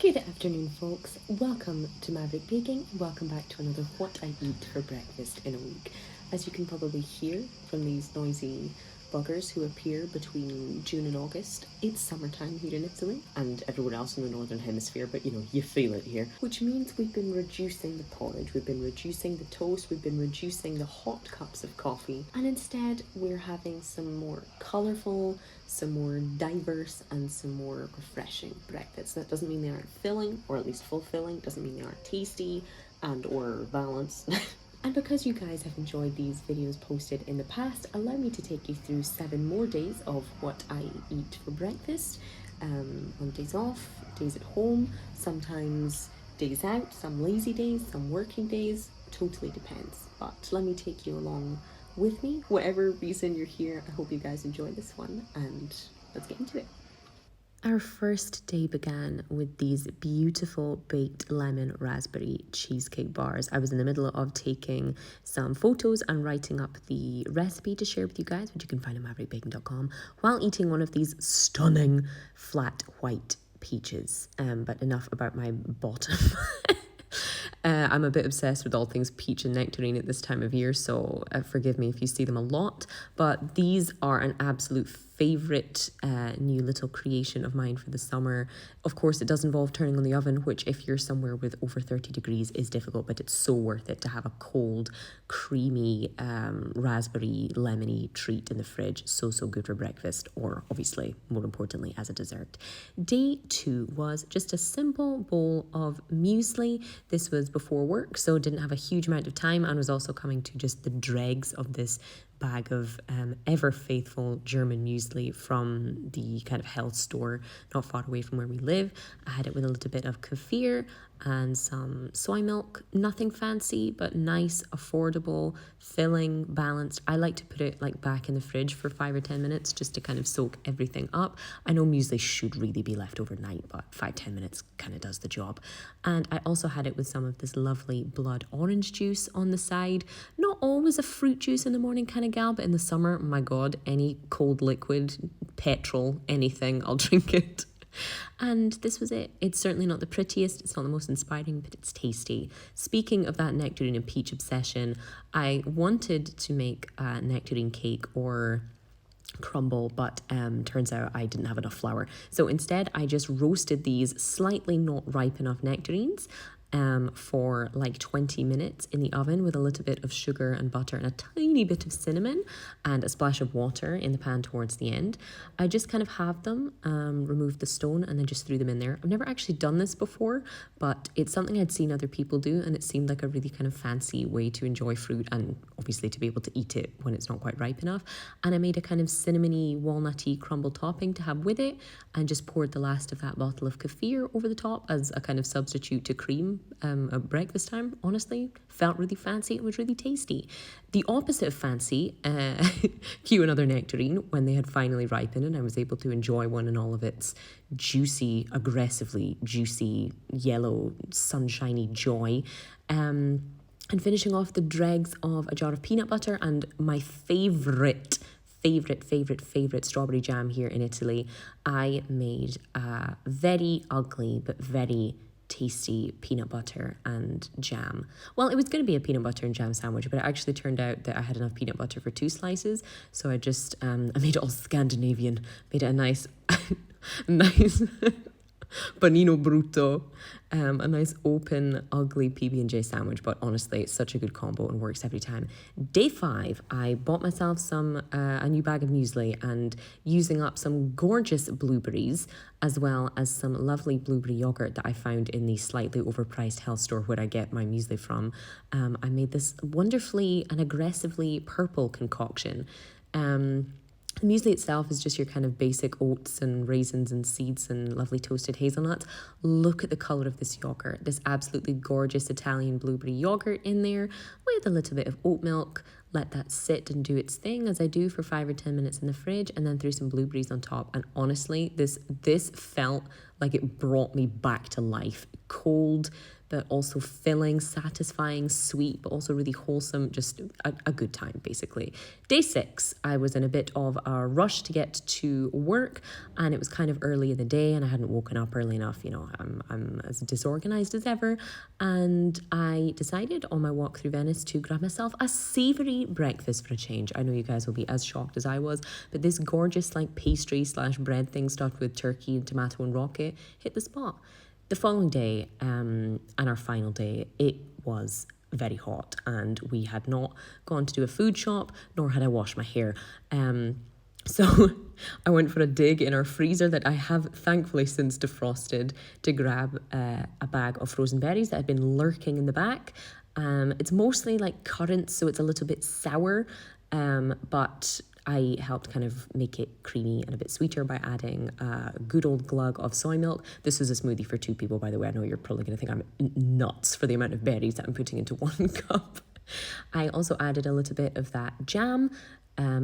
Good afternoon, folks. Welcome to Maverick Baking. Welcome back to another What I Eat for Breakfast in a Week. As you can probably hear from these noisy buggers who appear between June and August, it's summertime here in Italy and everyone else in the Northern Hemisphere, but you feel it here. Which means we've been reducing the porridge, we've been reducing the toast, we've been reducing the hot cups of coffee, and instead we're having some more colourful, some more diverse, and some more refreshing breakfasts. That doesn't mean they aren't filling, or at least fulfilling, doesn't mean they aren't tasty and or balanced. And because you guys have enjoyed these videos posted in the past, allow me to take you through 7 more days of what I eat for breakfast. On days off, days at home, sometimes days out, some lazy days, some working days, totally depends. But let me take you along with me. Whatever reason you're here, I hope you guys enjoy this one, and let's get into it. Our first day began with these beautiful baked lemon raspberry cheesecake bars. I was in the middle of taking some photos and writing up the recipe to share with you guys, which you can find on maverickbaking.com, while eating one of these stunning flat white peaches. But enough about my bottom. I'm a bit obsessed with all things peach and nectarine at this time of year, so forgive me if you see them a lot, but these are an absolute favourite new little creation of mine for the summer. Of course, it does involve turning on the oven, which if you're somewhere with over 30 degrees is difficult, but it's so worth it to have a cold, creamy, raspberry, lemony treat in the fridge. So good for breakfast, or obviously, more importantly, as a dessert. Day 2 was just a simple bowl of muesli. This was before work, so didn't have a huge amount of time, and was also coming to just the dregs of this bag of ever faithful German muesli from the kind of health store not far away from where we live. I had it with a little bit of kefir and some soy milk. Nothing fancy, but nice, affordable, filling, balanced. I like to put it like back in the fridge for 5 or 10 minutes just to kind of soak everything up. I know muesli should really be left overnight, but 5-10 minutes kind of does the job. And I also had it with some of this lovely blood orange juice on the side. Not always a fruit juice in the morning kind of gal, but in the summer, my god, any cold liquid, petrol, anything, I'll drink it. And this was it. It's certainly not the prettiest, it's not the most inspiring, but it's tasty. Speaking of that nectarine and peach obsession, I wanted to make a nectarine cake or crumble, but turns out I didn't have enough flour. So instead, I just roasted these slightly not ripe enough nectarines for like 20 minutes in the oven with a little bit of sugar and butter and a tiny bit of cinnamon and a splash of water in the pan towards the end. I just kind of halved them, removed the stone, and then just threw them in there. I've never actually done this before, but it's something I'd seen other people do, and it seemed like a really kind of fancy way to enjoy fruit and obviously to be able to eat it when it's not quite ripe enough. And I made a kind of cinnamony, walnutty crumble topping to have with it, and just poured the last of that bottle of kefir over the top as a kind of substitute to cream at breakfast time. Honestly, felt really fancy. It was really tasty. The opposite of fancy, cue another nectarine, when they had finally ripened and I was able to enjoy one in all of its juicy, aggressively juicy, yellow, sunshiny joy. And finishing off the dregs of a jar of peanut butter and my favorite strawberry jam here in Italy. I made a very ugly but very tasty peanut butter and jam. Well, it was going to be a peanut butter and jam sandwich, but it actually turned out that I had enough peanut butter for 2 slices, so I just I made it all Scandinavian, made it a nice nice panino brutto, a nice open ugly PB&J sandwich, but honestly it's such a good combo and works every time. Day 5, I bought myself some a new bag of muesli, and using up some gorgeous blueberries as well as some lovely blueberry yogurt that I found in the slightly overpriced health store where I get my muesli from, I made this wonderfully and aggressively purple concoction. The muesli itself is just your kind of basic oats and raisins and seeds and lovely toasted hazelnuts. Look at the colour of this yogurt. This absolutely gorgeous Italian blueberry yogurt in there with a little bit of oat milk, let that sit and do its thing as I do for 5 or 10 minutes in the fridge, and then threw some blueberries on top. And honestly, this felt like it brought me back to life. Cold, but also filling, satisfying, sweet, but also really wholesome, just a good time, basically. Day 6, I was in a bit of a rush to get to work, and it was kind of early in the day, and I hadn't woken up early enough. You know, I'm as disorganized as ever, and I decided on my walk through Venice to grab myself a savoury breakfast for a change. I know you guys will be as shocked as I was, but this gorgeous like pastry / bread thing stuffed with turkey and tomato and rocket hit the spot. The following day, and our final day, it was very hot, and we had not gone to do a food shop, nor had I washed my hair. So I went for a dig in our freezer that I have thankfully since defrosted to grab a bag of frozen berries that had been lurking in the back. It's mostly like currants, so it's a little bit sour, but I helped kind of make it creamy and a bit sweeter by adding a good old glug of soy milk. This was a smoothie for 2 people, by the way. I know you're probably going to think I'm nuts for the amount of berries that I'm putting into 1 cup. I also added a little bit of that jam,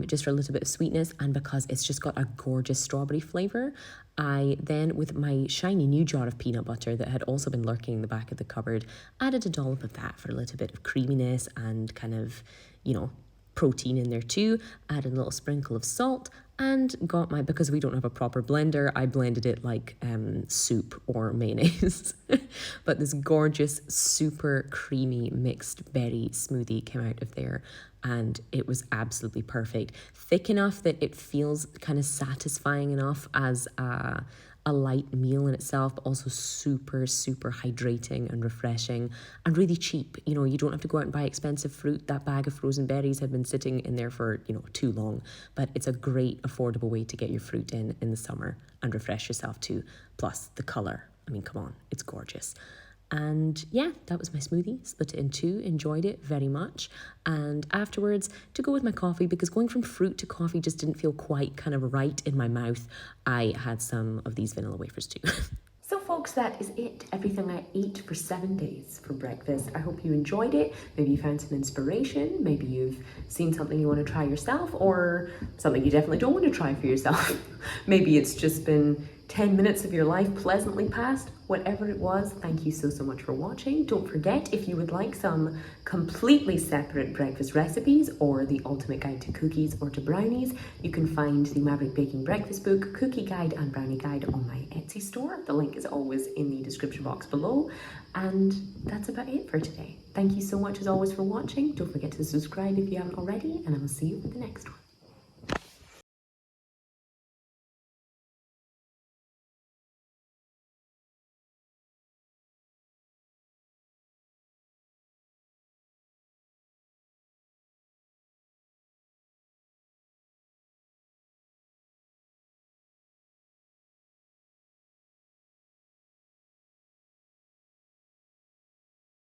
just for a little bit of sweetness, and because it's just got a gorgeous strawberry flavour. I then, with my shiny new jar of peanut butter that had also been lurking in the back of the cupboard, added a dollop of that for a little bit of creaminess and kind of, you know, protein in there too. Added a little sprinkle of salt, and got my, because we don't have a proper blender, I blended it like soup or mayonnaise. But this gorgeous, super creamy mixed berry smoothie came out of there, and it was absolutely perfect. Thick enough that it feels kind of satisfying enough as a light meal in itself, but also super, super hydrating and refreshing and really cheap. You know, you don't have to go out and buy expensive fruit. That bag of frozen berries had been sitting in there for, you know, too long, but it's a great affordable way to get your fruit in the summer and refresh yourself too. Plus the color. I mean, come on, it's gorgeous. And yeah, that was my smoothie, split it in 2, enjoyed it very much. And afterwards, to go with my coffee, because going from fruit to coffee just didn't feel quite kind of right in my mouth, I had some of these vanilla wafers too. So folks, that is it. Everything I ate for 7 days for breakfast. I hope you enjoyed it. Maybe you found some inspiration. Maybe you've seen something you want to try yourself, or something you definitely don't want to try for yourself. Maybe it's just been 10 minutes of your life pleasantly passed. Whatever it was, thank you so much for watching. Don't forget, if you would like some completely separate breakfast recipes or the ultimate guide to cookies or to brownies, you can find the Maverick Baking Breakfast Book, Cookie Guide and Brownie Guide on my Etsy store. The link is always in the description box below. And that's about it for today. Thank you so much as always for watching. Don't forget to subscribe if you haven't already, and I will see you for the next one.